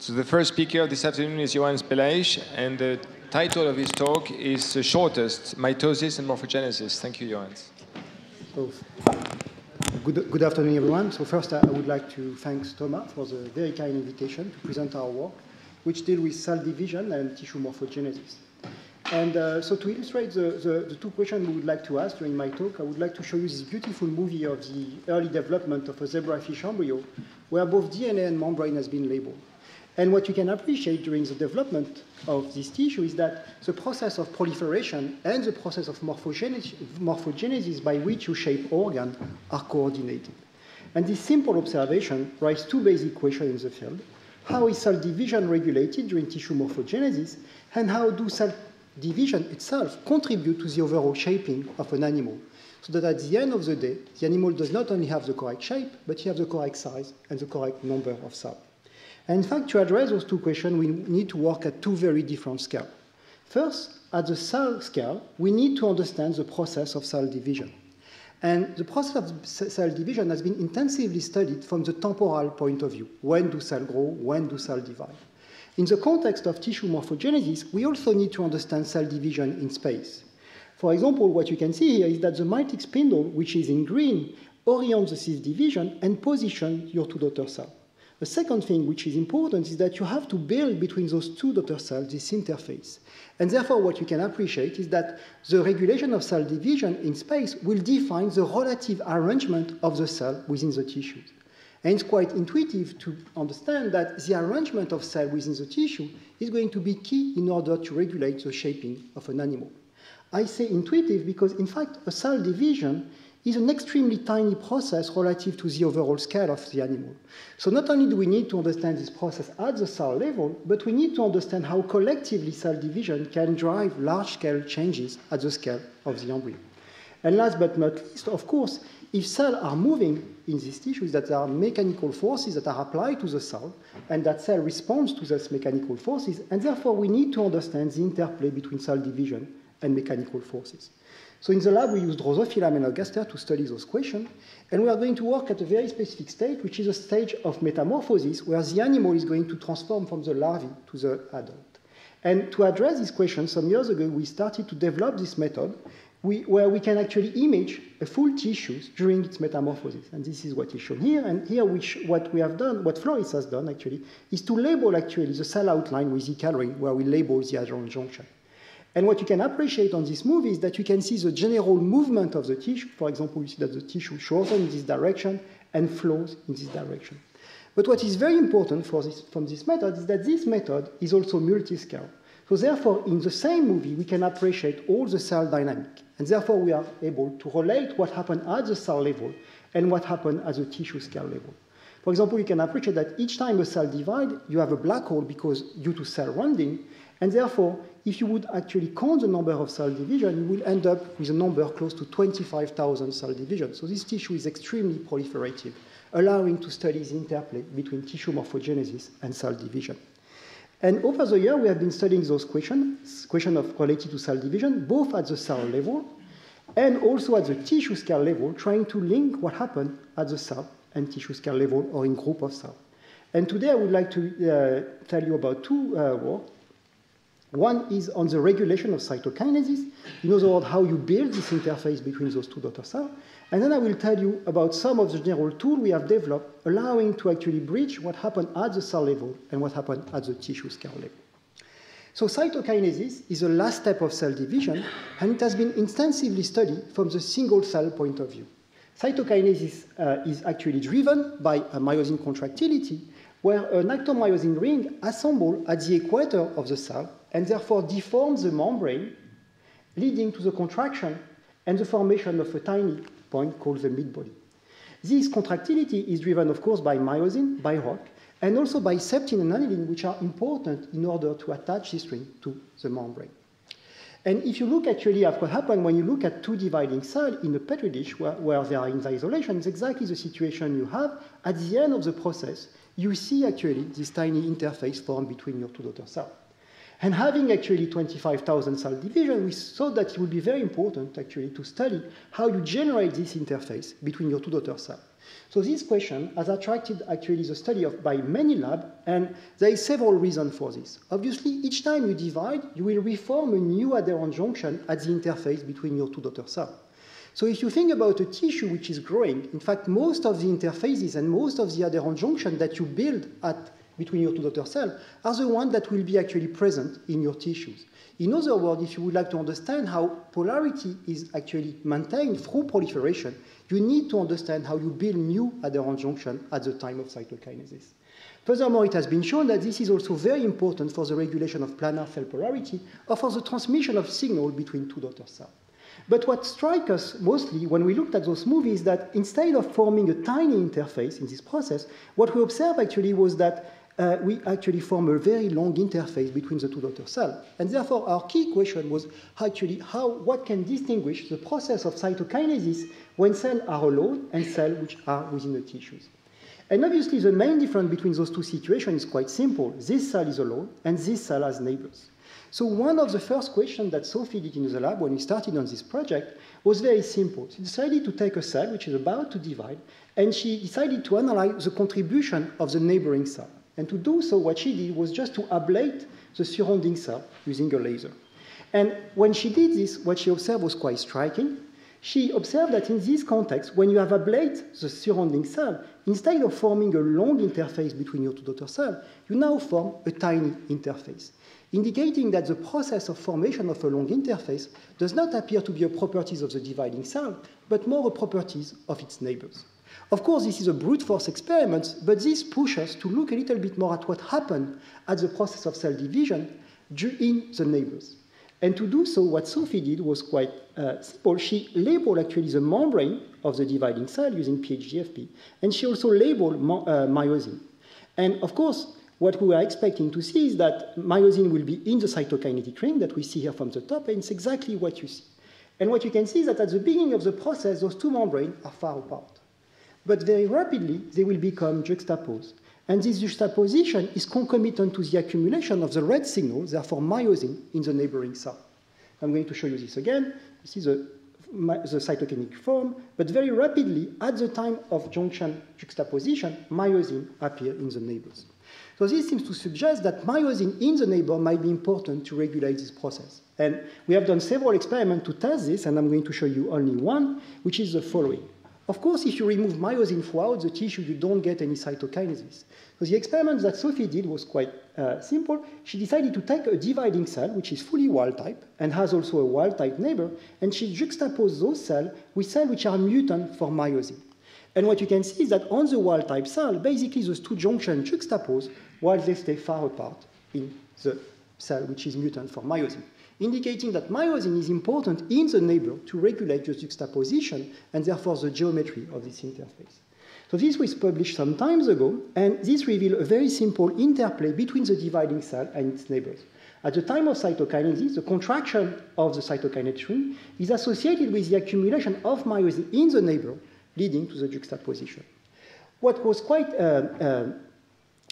So the first speaker this afternoon is Yohanns Bellaïche, and the title of his talk is the shortest, Mitosis and Morphogenesis. Thank you, Yohanns. So, good afternoon, everyone. So first, I would like to thank Thomas for the very kind invitation to present our work, which deals with cell division and tissue morphogenesis. And so to illustrate the two questions we would like to ask during my talk, I would like to show you this beautiful movie of the early development of a zebrafish embryo, where both DNA and membrane has been labeled. And what you can appreciate during the development of this tissue is that the process of proliferation and the process of morphogenesis by which you shape organs are coordinated. And this simple observation raises two basic questions in the field. How is cell division regulated during tissue morphogenesis, and how do cell division itself contribute to the overall shaping of an animal? So that at the end of the day, the animal does not only have the correct shape, but you have the correct size and the correct number of cells. And in fact, to address those two questions, we need to work at two very different scales. First, at the cell scale, we need to understand the process of cell division. And the process of cell division has been intensively studied from the temporal point of view. When do cells grow? When do cells divide? In the context of tissue morphogenesis, we also need to understand cell division in space. For example, what you can see here is that the mitotic spindle, which is in green, orients the cis division and positions your two daughter cells. The second thing which is important is that you have to build between those two daughter cells this interface. And therefore, what you can appreciate is that the regulation of cell division in space will define the relative arrangement of the cell within the tissues. And it's quite intuitive to understand that the arrangement of cells within the tissue is going to be key in order to regulate the shaping of an animal. I say intuitive because, in fact, a cell division is an extremely tiny process relative to the overall scale of the animal. So not only do we need to understand this process at the cell level, but we need to understand how collectively cell division can drive large-scale changes at the scale of the embryo. And last but not least, of course, if cells are moving in these tissues, that there are mechanical forces that are applied to the cell, and that cell responds to those mechanical forces, and therefore we need to understand the interplay between cell division and mechanical forces. So in the lab, we use Drosophila melanogaster to study those questions, and we are going to work at a very specific stage, which is a stage of metamorphosis, where the animal is going to transform from the larvae to the adult. And to address this question, some years ago, we started to develop this method where we can actually image a full tissue during its metamorphosis. And this is what is shown here. And here, what we have done, what Floris has done, actually, is to label, actually, the cell outline with the coloring, where we label the adjoint junction. And what you can appreciate on this movie is that you can see the general movement of the tissue. For example, you see that the tissue shortens in this direction and flows in this direction. But what is very important from this method is that this method is also multi-scale. So therefore, in the same movie, we can appreciate all the cell dynamics. And therefore, we are able to relate what happened at the cell level and what happened at the tissue scale level. For example, you can appreciate that each time a cell divides, you have a black hole due to cell rounding. And therefore, if you would actually count the number of cell division, you will end up with a number close to 25,000 cell divisions. So this tissue is extremely proliferative, allowing to study the interplay between tissue morphogenesis and cell division. And over the year, we have been studying those questions related to cell division, both at the cell level and also at the tissue scale level, trying to link what happened at the cell and tissue scale level or in group of cells. And today, I would like to tell you about two works. One is on the regulation of cytokinesis, in other words, how you build this interface between those two daughter cells. And then I will tell you about some of the general tools we have developed, allowing to actually bridge what happened at the cell level and what happened at the tissue scale level. So cytokinesis is the last step of cell division, and it has been extensively studied from the single cell point of view. Cytokinesis is actually driven by a myosin contractility, where an actomyosin ring assembles at the equator of the cell and therefore deforms the membrane, leading to the contraction and the formation of a tiny point called the midbody. This contractility is driven, of course, by myosin, by rock, and also by septin and aniline, which are important in order to attach this ring to the membrane. And if you look actually at what happened when you look at two dividing cells in a petri dish where they are in isolation, it's exactly the situation you have at the end of the process. You see actually this tiny interface formed between your two daughter cells. And having actually 25,000 cell division, we thought that it would be very important actually to study how you generate this interface between your two daughter cells. So this question has attracted actually the study by many labs, and there is several reasons for this. Obviously, each time you divide, you will reform a new adherent junction at the interface between your two daughter cells. So if you think about a tissue which is growing, in fact, most of the interfaces and most of the adherent junction that you build between your two daughter cells are the ones that will be actually present in your tissues. In other words, if you would like to understand how polarity is actually maintained through proliferation, you need to understand how you build new adherent junction at the time of cytokinesis. Furthermore, it has been shown that this is also very important for the regulation of planar cell polarity or for the transmission of signal between two daughter cells. But what strikes us mostly when we looked at those movies is that instead of forming a tiny interface in this process, what we observed actually was that we actually form a very long interface between the two daughter cells. And therefore, our key question was actually what can distinguish the process of cytokinesis when cells are alone and cells which are within the tissues. And obviously, the main difference between those two situations is quite simple. This cell is alone, and this cell has neighbors. So one of the first questions that Sophie did in the lab when we started on this project was very simple. She decided to take a cell which is about to divide, and she decided to analyze the contribution of the neighboring cell. And to do so, what she did was just to ablate the surrounding cell using a laser. And when she did this, what she observed was quite striking. She observed that in this context, when you have ablated the surrounding cell, instead of forming a long interface between your two daughter cells, you now form a tiny interface, indicating that the process of formation of a long interface does not appear to be a property of the dividing cell, but more a property of its neighbors. Of course, this is a brute force experiment, but this pushes us to look a little bit more at what happened at the process of cell division in the neighbors. And to do so, what Sophie did was quite simple. She labeled actually the membrane of the dividing cell using PHGFP, and she also labeled myosin. And of course, what we were expecting to see is that myosin will be in the cytokinetic ring that we see here from the top, and it's exactly what you see. And what you can see is that at the beginning of the process, those two membranes are far apart. But very rapidly, they will become juxtaposed. And this juxtaposition is concomitant to the accumulation of the red signal, therefore myosin, in the neighboring cell. I'm going to show you this again. This is the cytokinic form, but very rapidly, at the time of junction juxtaposition, myosin appear in the neighbors. So this seems to suggest that myosin in the neighbor might be important to regulate this process. And we have done several experiments to test this, and I'm going to show you only one, which is the following. Of course, if you remove myosin throughout the tissue, you don't get any cytokinesis. So the experiment that Sophie did was quite simple. She decided to take a dividing cell, which is fully wild-type, and has also a wild-type neighbor, and she juxtaposed those cells with cells which are mutant for myosin. And what you can see is that on the wild-type cell, basically those two junctions juxtapose while they stay far apart in the cell which is mutant for myosin, indicating that myosin is important in the neighbor to regulate the juxtaposition and therefore the geometry of this interface. So this was published some time ago, and this revealed a very simple interplay between the dividing cell and its neighbors. At the time of cytokinesis, the contraction of the cytokinetic ring is associated with the accumulation of myosin in the neighbor, leading to the juxtaposition. What was quite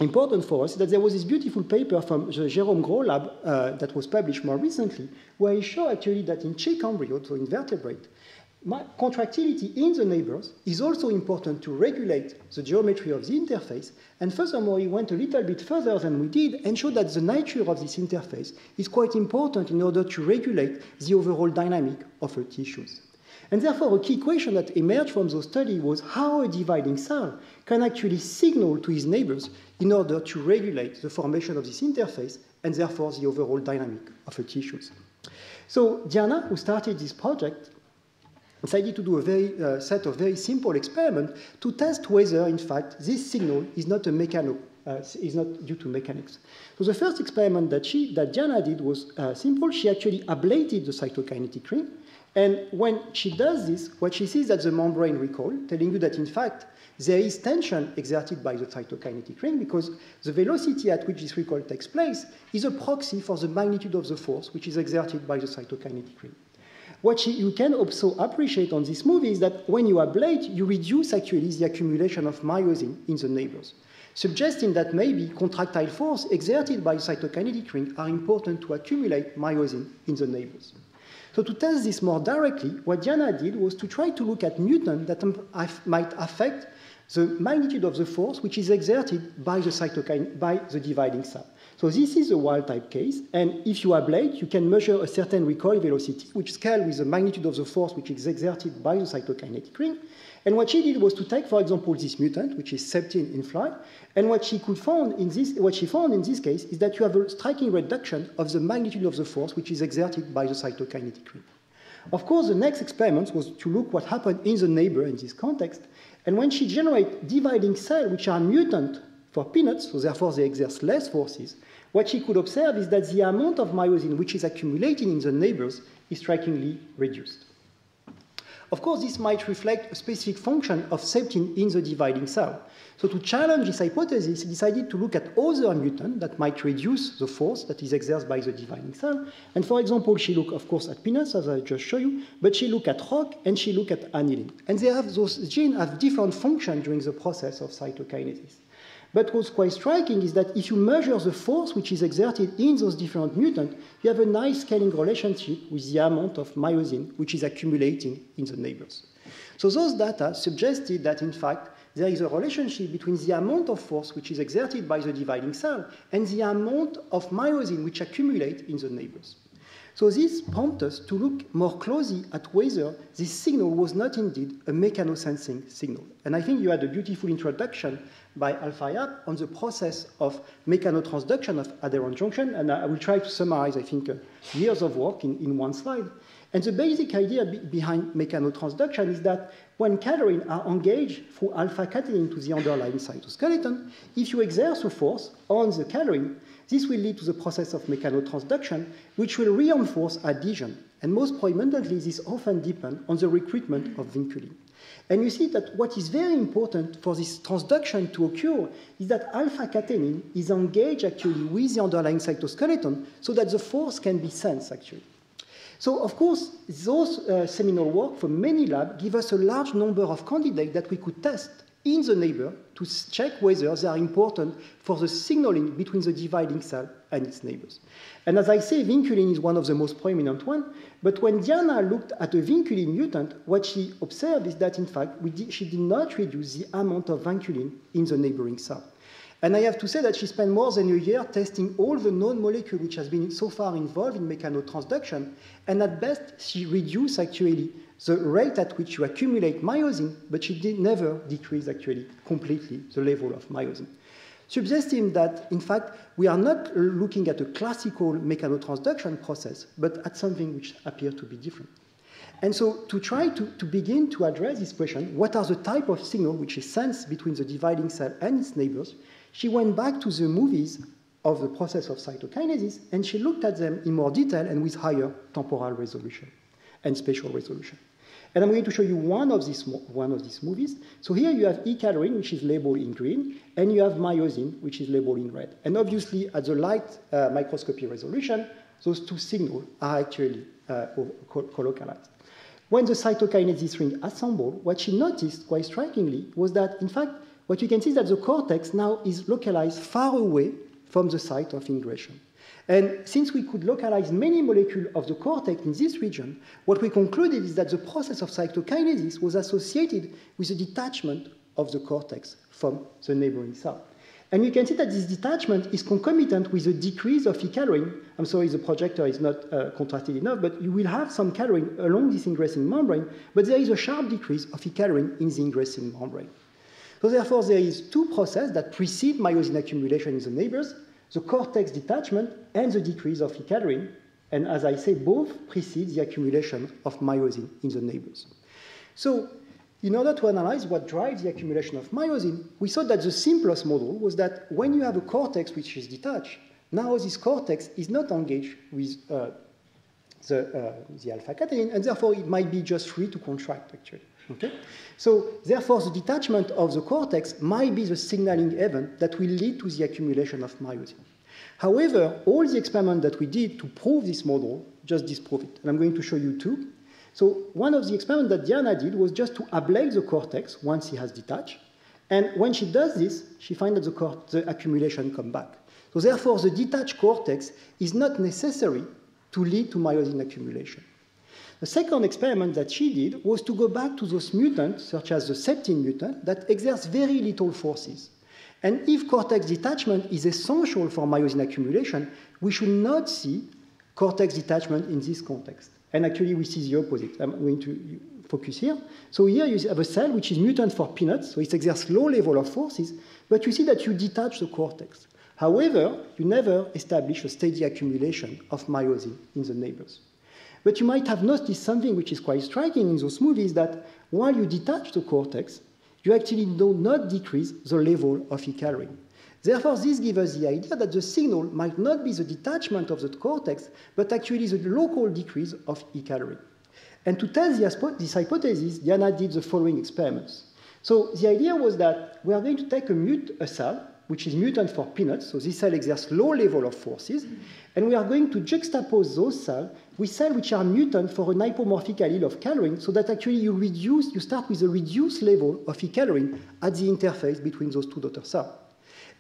important for us is that there was this beautiful paper from the Jérôme Gros lab that was published more recently, where he showed actually that in chick embryo, so in vertebrate, contractility in the neighbors is also important to regulate the geometry of the interface. And furthermore, he went a little bit further than we did and showed that the nature of this interface is quite important in order to regulate the overall dynamic of our tissues. And therefore, a key question that emerged from those studies was how a dividing cell can actually signal to its neighbors in order to regulate the formation of this interface and therefore the overall dynamic of the tissues. So Diana, who started this project, decided to do a set of very simple experiments to test whether, in fact, this signal is not is not due to mechanics. So the first experiment that Diana did was simple. She actually ablated the cytokinetic ring. And when she does this, what she sees is that the membrane recoil, telling you that, in fact, there is tension exerted by the cytokinetic ring because the velocity at which this recoil takes place is a proxy for the magnitude of the force which is exerted by the cytokinetic ring. What you can also appreciate on this movie is that when you ablate, you reduce actually the accumulation of myosin in the neighbors. suggesting that maybe contractile force exerted by the cytokinetic ring are important to accumulate myosin in the neighbors. So to test this more directly, what Diana did was to try to look at mutants that might affect the magnitude of the force which is exerted by the dividing cell. So this is a wild-type case, and if you ablate, you can measure a certain recoil velocity, which scales with the magnitude of the force which is exerted by the cytokinetic ring. And what she did was to take, for example, this mutant, which is septin in fly, and what she found in this case is that you have a striking reduction of the magnitude of the force which is exerted by the cytokinetic ring. Of course, the next experiment was to look what happened in the neighbor in this context, and when she generates dividing cells which are mutant for peanuts, so therefore they exert less forces, what she could observe is that the amount of myosin which is accumulating in the neighbors is strikingly reduced. Of course, this might reflect a specific function of septin in the dividing cell. So to challenge this hypothesis, he decided to look at other mutants that might reduce the force that is exerted by the dividing cell. And for example, she looked, of course, at peanuts, as I just showed you, but she looked at rock and she looked at aniline. And those genes have different functions during the process of cytokinesis. But what's quite striking is that if you measure the force which is exerted in those different mutants, you have a nice scaling relationship with the amount of myosin which is accumulating in the neighbors. So those data suggested that, in fact, there is a relationship between the amount of force which is exerted by the dividing cell and the amount of myosin which accumulate in the neighbors. So this prompts us to look more closely at whether this signal was not indeed a mechanosensing signal. And I think you had a beautiful introduction by Al-Fayyad on the process of mechanotransduction of adherent junction, and I will try to summarize, I think, years of work in one slide. And the basic idea behind mechanotransduction is that when cadherins are engaged through alpha-catenin to the underlying cytoskeleton, if you exert a force on the cadherin, this will lead to the process of mechanotransduction, which will reinforce adhesion. And most prominently, this often depends on the recruitment of vinculin. And you see that what is very important for this transduction to occur is that alpha-catenin is engaged actually with the underlying cytoskeleton so that the force can be sensed actually. So, of course, those seminal work from many labs give us a large number of candidates that we could test in the neighbor to check whether they are important for the signaling between the dividing cell and its neighbors. And as I say, vinculin is one of the most prominent ones, but when Diana looked at a vinculin mutant, what she observed is that, in fact, she did not reduce the amount of vinculin in the neighboring cell. And I have to say that she spent more than a year testing all the known molecules which has been so far involved in mechanotransduction, and at best, she reduced actually the rate at which you accumulate myosin, but she did never decrease actually completely the level of myosin, suggesting that, in fact, we are not looking at a classical mechanotransduction process, but at something which appears to be different. And so to try to begin to address this question, what are the type of signal which is sensed between the dividing cell and its neighbors, she went back to the movies of the process of cytokinesis, and she looked at them in more detail and with higher temporal resolution and spatial resolution. And I'm going to show you one of these movies. So here you have E-cadherin, which is labeled in green, and you have myosin, which is labeled in red. And obviously, at the light microscopy resolution, those two signals are actually colocalized. When the cytokinesis ring assembled, what she noticed quite strikingly was that, in fact, what you can see is that the cortex now is localized far away from the site of ingression. And since we could localize many molecules of the cortex in this region, what we concluded is that the process of cytokinesis was associated with the detachment of the cortex from the neighboring cell. And you can see that this detachment is concomitant with a decrease of E-cadherin. I'm sorry, the projector is not contrasted enough, but you will have some cadherin along this ingressing membrane, but there is a sharp decrease of E-cadherin in the ingressing membrane. So therefore, there is two processes that precede myosin accumulation in the neighbors, the cortex detachment and the decrease of E-cadherin. And as I say, both precede the accumulation of myosin in the neighbors. So in order to analyze what drives the accumulation of myosin, we thought that the simplest model was that when you have a cortex which is detached, now this cortex is not engaged with the alpha-catenin, and therefore it might be just free to contract, actually. Okay? So therefore, the detachment of the cortex might be the signaling event that will lead to the accumulation of myosin. However, all the experiments that we did to prove this model just disprove it. And I'm going to show you two. So one of the experiments that Diana did was just to ablate the cortex once it has detached. And when she does this, she finds that the accumulation comes back. So therefore, the detached cortex is not necessary to lead to myosin accumulation. The second experiment that she did was to go back to those mutants, such as the septin mutant, that exerts very little forces. And if cortex detachment is essential for myosin accumulation, we should not see cortex detachment in this context. And actually, we see the opposite. I'm going to focus here. So here you have a cell which is mutant for peanuts, so it exerts low level of forces, but you see that you detach the cortex. However, you never establish a steady accumulation of myosin in the neighbors. But you might have noticed something which is quite striking in those movies, that while you detach the cortex, you actually do not decrease the level of e-coloring. Therefore, this gives us the idea that the signal might not be the detachment of the cortex, but actually the local decrease of e-coloring. And to test this hypothesis, Diana did the following experiments. So the idea was that we are going to take a cell, which is mutant for peanuts, so this cell exerts low level of forces, and we are going to juxtapose those cells with cells which are mutant for an hypomorphic allele of coloring, so that actually you start with a reduced level of e-coloring at the interface between those two daughter cells.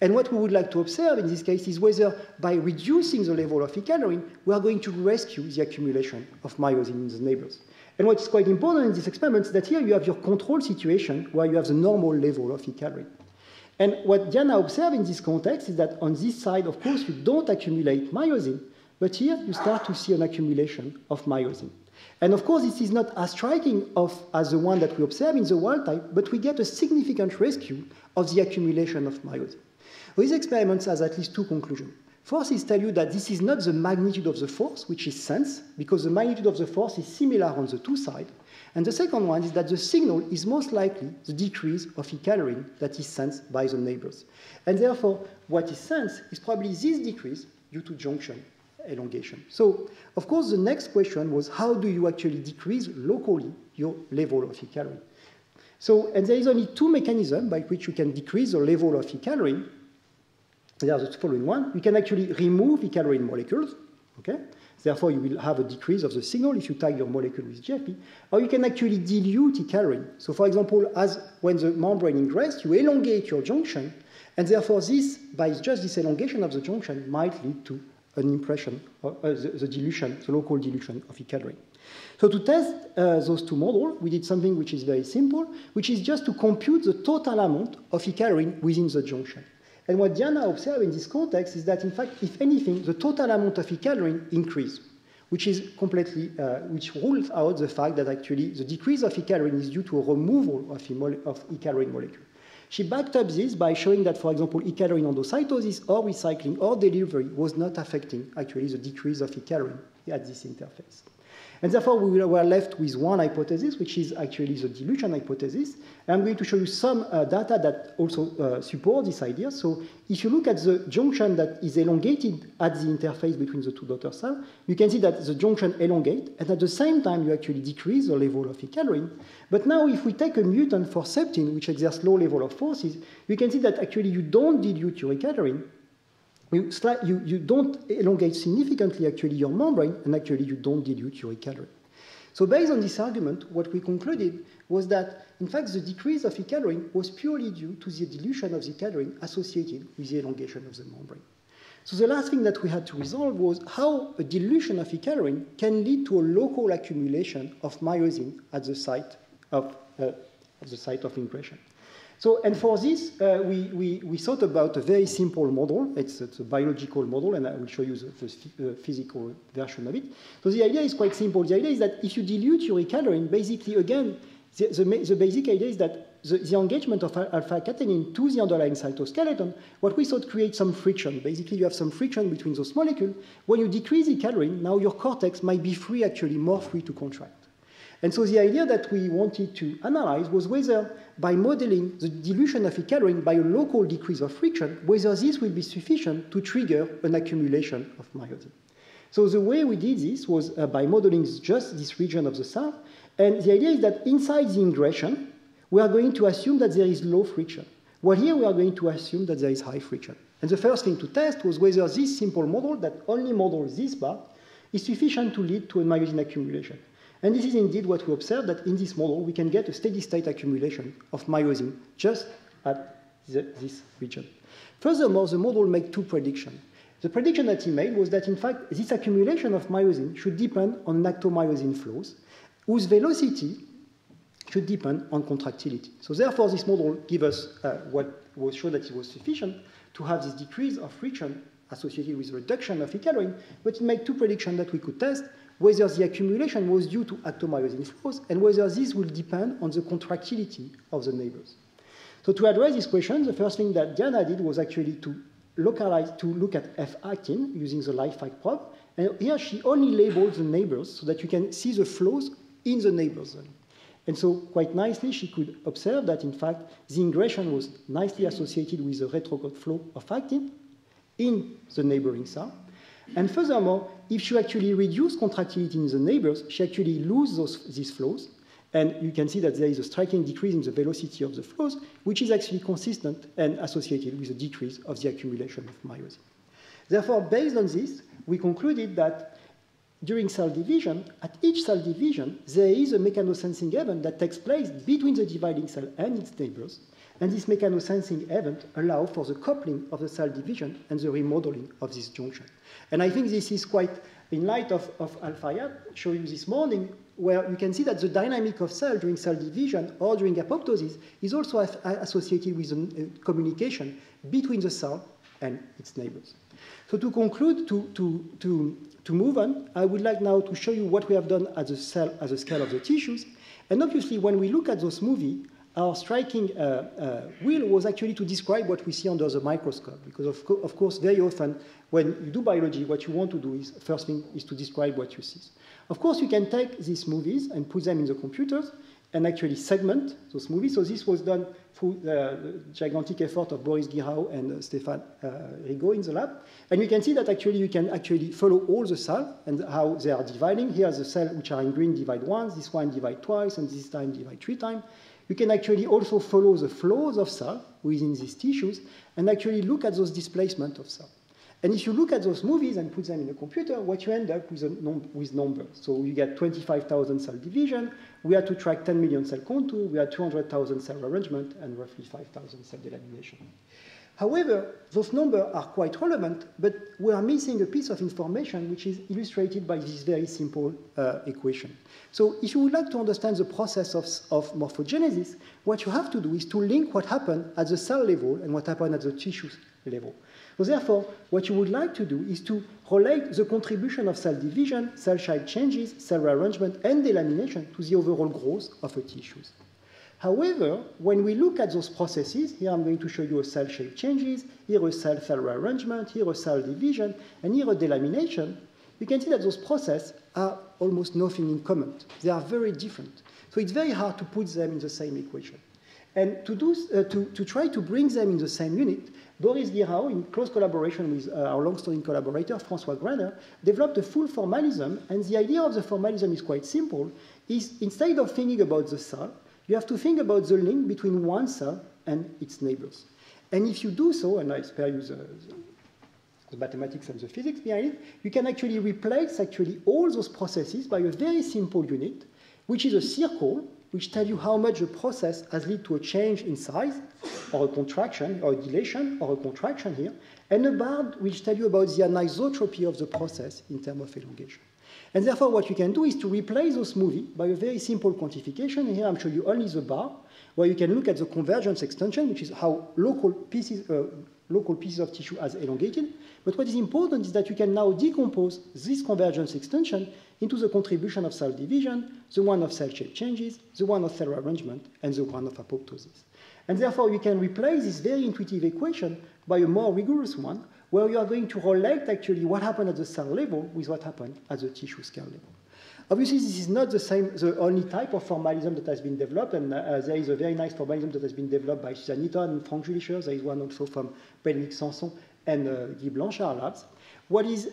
And what we would like to observe in this case is whether by reducing the level of e-coloring, we are going to rescue the accumulation of myosin in the neighbors. And what is quite important in this experiment is that here you have your control situation where you have the normal level of e-coloring. And what Diana observed in this context is that on this side, of course, you don't accumulate myosin, but here you start to see an accumulation of myosin. And of course, this is not as striking as the one that we observe in the wild type, but we get a significant rescue of the accumulation of myosin. This experiment has at least two conclusions. First is tell you that this is not the magnitude of the force, which is sensed, because the magnitude of the force is similar on the two sides. And the second one is that the signal is most likely the decrease of e-coloring that is sensed by the neighbors. And therefore, what is sensed is probably this decrease due to junction elongation. So, of course, the next question was how do you actually decrease locally your level of e-coloring? So, and there is only two mechanisms by which you can decrease the level of e-coloring. There are the following one. You can actually remove e-coloring molecules, okay? Therefore, you will have a decrease of the signal if you tag your molecule with GFP, or you can actually dilute e-coloring. So, for example, as when the membrane ingresses, you elongate your junction, and therefore this, by just this elongation of the junction, might lead to an impression, the dilution, the local dilution of e-coloring. So to test those two models, we did something which is very simple, which is just to compute the total amount of e-coloring within the junction. And what Diana observed in this context is that, in fact, if anything, the total amount of e-coloring increased, which is completely, which rules out the fact that actually the decrease of e-coloring is due to a removal of e-coloring molecule. She backed up this by showing that, for example, e-coloring endocytosis or recycling or delivery was not affecting actually the decrease of e-coloring at this interface. And therefore, we were left with one hypothesis, which is actually the dilution hypothesis. And I'm going to show you some data that also support this idea. So if you look at the junction that is elongated at the interface between the two daughter cells, you can see that the junction elongates, and at the same time, you actually decrease the level of e-coloring. But now, if we take a mutant for septin, which exerts low level of forces, you can see that actually you don't dilute your e-coloring. You don't elongate significantly actually your membrane, and actually you don't dilute your e-coloring. So based on this argument, what we concluded was that, in fact, the decrease of e-coloring was purely due to the dilution of the e-coloring associated with the elongation of the membrane. So the last thing that we had to resolve was how a dilution of e-coloring can lead to a local accumulation of myosin at the site of ingression. So, and for this, we thought about a very simple model. It's a biological model, and I will show you the physical version of it. So the idea is quite simple. The idea is that if you dilute your e-coloring, basically, again, the basic idea is that the engagement of alpha-catenin to the underlying cytoskeleton, what we thought creates some friction. Basically, you have some friction between those molecules. When you decrease e-coloring, now your cortex might be free, actually more free to contract. And so the idea that we wanted to analyze was whether, by modeling the dilution of e-coloring by a local decrease of friction, whether this will be sufficient to trigger an accumulation of myosin. So the way we did this was by modeling just this region of the cell. And the idea is that inside the ingression, we are going to assume that there is low friction. While here, we are going to assume that there is high friction. And the first thing to test was whether this simple model that only models this part is sufficient to lead to a myosin accumulation. And this is indeed what we observed, that in this model, we can get a steady-state accumulation of myosin just at this region. Furthermore, the model made two predictions. The prediction that he made was that, in fact, this accumulation of myosin should depend on actomyosin flows, whose velocity should depend on contractility. So therefore, this model gives us what was shown that it was sufficient to have this decrease of friction associated with reduction of E-calorie, but it made two predictions that we could test, whether the accumulation was due to actomyosin flows and whether this will depend on the contractility of the neighbors. So to address this question, the first thing that Diana did was actually to look at F-actin using the LifeAct probe, and here she only labeled the neighbors so that you can see the flows in the neighbor zone. And so quite nicely, she could observe that, in fact, the ingression was nicely associated with the retrograde flow of actin in the neighboring cell. And furthermore, if you actually reduce contractility in the neighbors, she actually loses these flows. And you can see that there is a striking decrease in the velocity of the flows, which is actually consistent and associated with a decrease of the accumulation of myosin. Therefore, based on this, we concluded that during cell division, at each cell division, there is a mechanosensing event that takes place between the dividing cell and its neighbors. And this mechanosensing event allows for the coupling of the cell division and the remodeling of this junction. And I think this is quite in light of Al-Fayyad showed you this morning, where you can see that the dynamic of cell during cell division or during apoptosis is also associated with communication between the cell and its neighbors. So to conclude, to move on, I would like now to show you what we have done at the cell, at the scale of the tissues. And obviously, when we look at those movies, our striking will was actually to describe what we see under the microscope. Because of course, very often, when you do biology, what you want to do is, first thing is to describe what you see. Of course, you can take these movies and put them in the computers and actually segment those movies. So this was done through the gigantic effort of Boris Guirao and Stéphane Rigaud in the lab. And you can see that actually you can actually follow all the cells and how they are dividing. Here the cells which are in green divide once, this one divide twice, and this time divide 3 times. You can actually also follow the flows of cells within these tissues and actually look at those displacement of cells. And if you look at those movies and put them in a computer, what you end up with numbers. So you get 25,000 cell division. We had to track 10 million cell contour. We had 200,000 cell arrangement and roughly 5,000 cell delamination. However, those numbers are quite relevant, but we are missing a piece of information which is illustrated by this very simple equation. So if you would like to understand the process of morphogenesis, what you have to do is to link what happened at the cell level and what happened at the tissue level. So therefore, what you would like to do is to relate the contribution of cell division, cell shape changes, cell rearrangement, and delamination to the overall growth of a tissue. However, when we look at those processes, here I'm going to show you a cell shape changes, here a cell rearrangement, here a cell division, and here a delamination, you can see that those processes are almost nothing in common. They are very different. So it's very hard to put them in the same equation. And to try to bring them in the same unit, Boris Guirao, in close collaboration with our long-standing collaborator, François Graner, developed a full formalism. And the idea of the formalism is quite simple, is instead of thinking about the cell, you have to think about the link between one cell and its neighbors. And if you do so, and I spare you the mathematics and the physics behind it, you can actually replace all those processes by a very simple unit, which is a circle, which tells you how much the process has led to a change in size, or a contraction, or a dilation, or a contraction here, and a bar which tells you about the anisotropy of the process in terms of elongation. And therefore, what you can do is to replace those movies by a very simple quantification. Here I'm showing you only the bar, where you can look at the convergence extension, which is how local pieces of tissue has elongated. But what is important is that you can now decompose this convergence extension into the contribution of cell division, the one of cell shape changes, the one of cell rearrangement, and the one of apoptosis. And therefore, you can replace this very intuitive equation by a more rigorous one, where you are going to relate actually what happened at the cell level with what happened at the tissue scale level. Obviously, this is not the only type of formalism that has been developed, and there is a very nice formalism that has been developed by Suzanne Eaton and Frank Julicher. There is one also from Bénédicte Sanson and Guy Blanchard labs. What is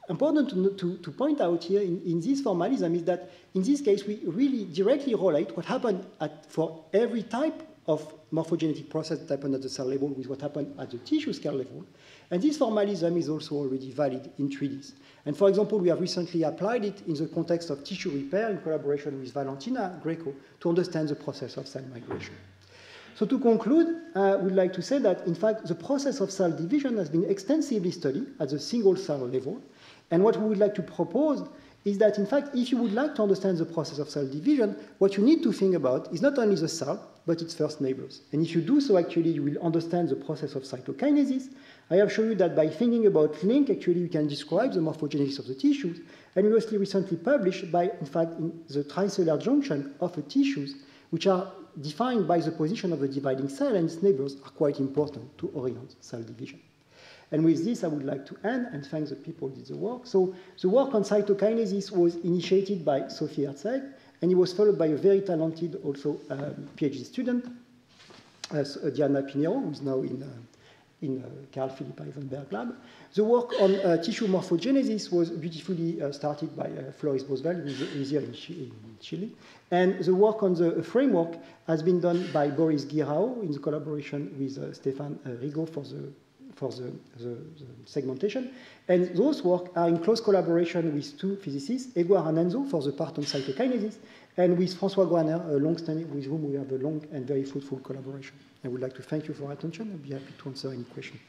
important to point out here in this formalism is that in this case, we really directly relate what happened for every type of morphogenetic process that happened at the cell level with what happened at the tissue scale level. And this formalism is also already valid in 3Ds. And for example, we have recently applied it in the context of tissue repair in collaboration with Valentina Greco to understand the process of cell migration. So to conclude, I would like to say that, in fact, the process of cell division has been extensively studied at the single cell level. And what we would like to propose is that, in fact, if you would like to understand the process of cell division, what you need to think about is not only the cell, but its first neighbors. And if you do so, actually, you will understand the process of cytokinesis. I have shown you that by thinking about link, actually, you can describe the morphogenesis of the tissues. And we also recently published by, in fact, in the tricellular junction of the tissues, which are defined by the position of the dividing cell, and its neighbors are quite important to orient cell division. And with this, I would like to end and thank the people who did the work. So the work on cytokinesis was initiated by Sophie Herzeg, and it was followed by a very talented also PhD student, Diana Pinheiro, who is now in Carl Philipp Eisenberg lab. The work on tissue morphogenesis was beautifully started by Floris Boswell, who is here in Chile. And the work on the framework has been done by Boris Guirao in the collaboration with Stéphane Rigaud for the segmentation. And those work are in close collaboration with two physicists, Edouard and Enzo for the part on cytokinesis, and with François Guaner, with whom we have a long and very fruitful collaboration. I would like to thank you for your attention and be happy to answer any questions.